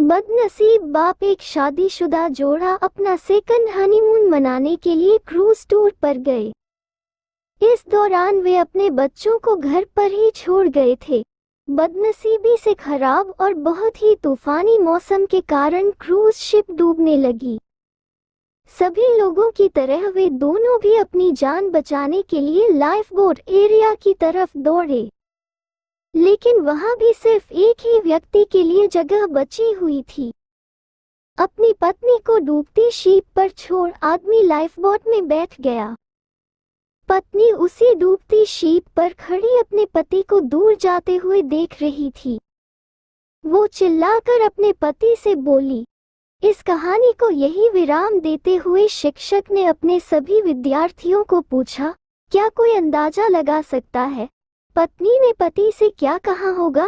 बदनसीब बाप एक शादीशुदा जोड़ा अपना सेकंड हनीमून मनाने के लिए क्रूज टूर पर गए। इस दौरान वे अपने बच्चों को घर पर ही छोड़ गए थे। बदनसीबी से खराब और बहुत ही तूफानी मौसम के कारण क्रूज शिप डूबने लगी। सभी लोगों की तरह वे दोनों भी अपनी जान बचाने के लिए लाइफ बोट एरिया की तरफ दौड़े, लेकिन वहां भी सिर्फ एक ही व्यक्ति के लिए जगह बची हुई थी। अपनी पत्नी को डूबती शिप पर छोड़ आदमी लाइफबोट में बैठ गया। पत्नी उसी डूबती शिप पर खड़ी अपने पति को दूर जाते हुए देख रही थी। वो चिल्लाकर अपने पति से बोली। इस कहानी को यही विराम देते हुए शिक्षक ने अपने सभी विद्यार्थियों को पूछा, क्या कोई अंदाजा लगा सकता है पत्नी ने पति से क्या कहा होगा?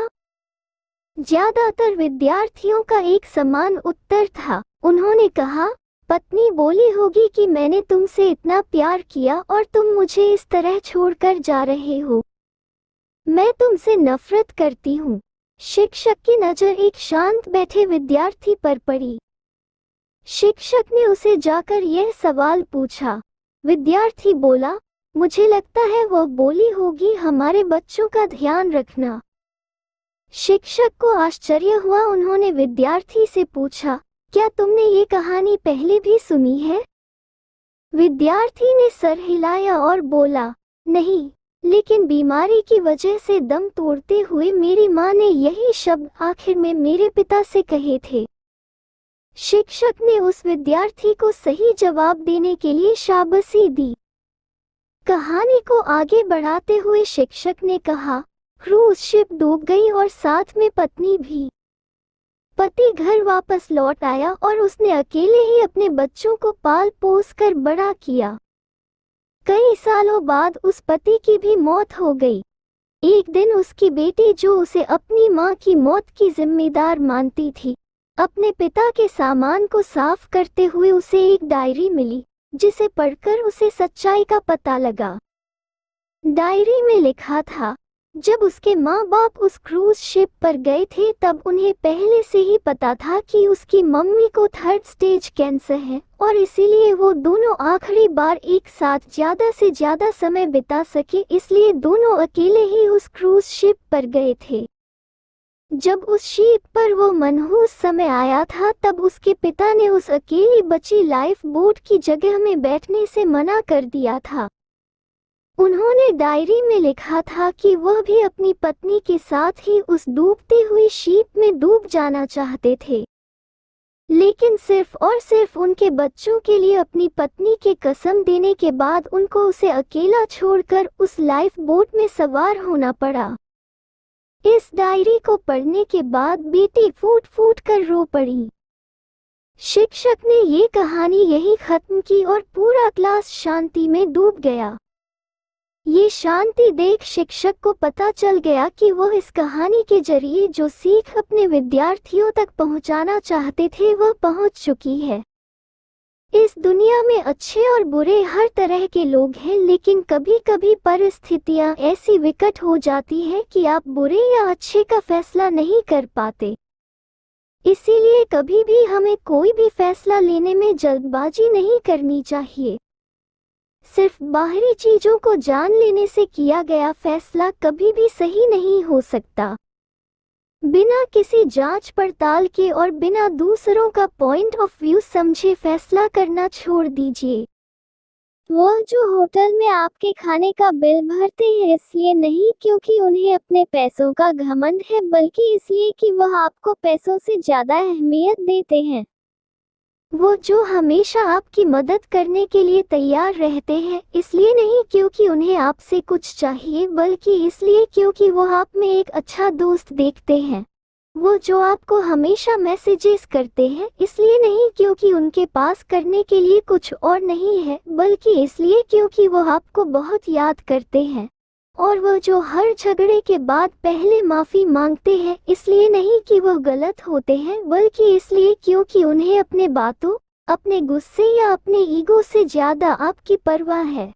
ज्यादातर विद्यार्थियों का एक समान उत्तर था। उन्होंने कहा, पत्नी बोली होगी कि मैंने तुमसे इतना प्यार किया और तुम मुझे इस तरह छोड़कर जा रहे हो। मैं तुमसे नफरत करती हूँ। शिक्षक की नजर एक शांत बैठे विद्यार्थी पर पड़ी। शिक्षक ने उसे जाकर यह सवाल पूछा। विद्यार्थी बोला, मुझे लगता है वो बोली होगी हमारे बच्चों का ध्यान रखना। शिक्षक को आश्चर्य हुआ। उन्होंने विद्यार्थी से पूछा, क्या तुमने ये कहानी पहले भी सुनी है? विद्यार्थी ने सर हिलाया और बोला, नहीं, लेकिन बीमारी की वजह से दम तोड़ते हुए मेरी माँ ने यही शब्द आखिर में मेरे पिता से कहे थे। शिक्षक ने उस विद्यार्थी को सही जवाब देने के लिए शाबाशी दी। कहानी को आगे बढ़ाते हुए शिक्षक ने कहा, क्रूज शिप डूब गई और साथ में पत्नी भी। पति घर वापस लौट आया और उसने अकेले ही अपने बच्चों को पाल पोस कर बड़ा किया। कई सालों बाद उस पति की भी मौत हो गई। एक दिन उसकी बेटी, जो उसे अपनी मां की मौत की जिम्मेदार मानती थी, अपने पिता के सामान को साफ करते हुए उसे एक डायरी मिली, जिसे पढ़कर उसे सच्चाई का पता लगा। डायरी में लिखा था, जब उसके माँ बाप उस क्रूज शिप पर गए थे तब उन्हें पहले से ही पता था कि उसकी मम्मी को 3rd स्टेज कैंसर है और इसीलिए वो दोनों आखिरी बार एक साथ ज्यादा से ज्यादा समय बिता सके, इसलिए दोनों अकेले ही उस क्रूज शिप पर गए थे। जब उस शिप पर वो मनहूस समय आया था तब उसके पिता ने उस अकेली बची लाइफ बोट की जगह में बैठने से मना कर दिया था। उन्होंने डायरी में लिखा था कि वह भी अपनी पत्नी के साथ ही उस डूबती हुई शिप में डूब जाना चाहते थे, लेकिन सिर्फ और सिर्फ उनके बच्चों के लिए अपनी पत्नी के कसम देने के बाद उनको उसे अकेला छोड़कर उस लाइफ बोट में सवार होना पड़ा। इस डायरी को पढ़ने के बाद बेटी फूट फूट कर रो पड़ी। शिक्षक ने ये कहानी यही खत्म की और पूरा क्लास शांति में डूब गया। ये शांति देख शिक्षक को पता चल गया कि वह इस कहानी के जरिए जो सीख अपने विद्यार्थियों तक पहुंचाना चाहते थे वह पहुंच चुकी है। इस दुनिया में अच्छे और बुरे हर तरह के लोग हैं, लेकिन कभी कभी परिस्थितियां ऐसी विकट हो जाती है कि आप बुरे या अच्छे का फैसला नहीं कर पाते। इसीलिए कभी भी हमें कोई भी फैसला लेने में जल्दबाजी नहीं करनी चाहिए। सिर्फ बाहरी चीजों को जान लेने से किया गया फैसला कभी भी सही नहीं हो सकता। बिना किसी जांच पड़ताल के और बिना दूसरों का पॉइंट ऑफ व्यू समझे फैसला करना छोड़ दीजिए। वह जो होटल में आपके खाने का बिल भरते हैं इसलिए नहीं क्योंकि उन्हें अपने पैसों का घमंड है, बल्कि इसलिए कि वह आपको पैसों से ज्यादा अहमियत देते हैं। वो जो हमेशा आपकी मदद करने के लिए तैयार रहते हैं, इसलिए नहीं क्योंकि उन्हें आपसे कुछ चाहिए, बल्कि इसलिए क्योंकि वो आप में एक अच्छा दोस्त देखते हैं। वो जो आपको हमेशा मैसेजेस करते हैं, इसलिए नहीं क्योंकि उनके पास करने के लिए कुछ और नहीं है, बल्कि इसलिए क्योंकि वो आपको बहुत याद करते हैं। और वह जो हर झगड़े के बाद पहले माफी मांगते हैं, इसलिए नहीं कि वह गलत होते हैं, बल्कि इसलिए क्योंकि उन्हें अपने बातों, अपने गुस्से या अपने ईगो से ज्यादा आपकी परवाह है।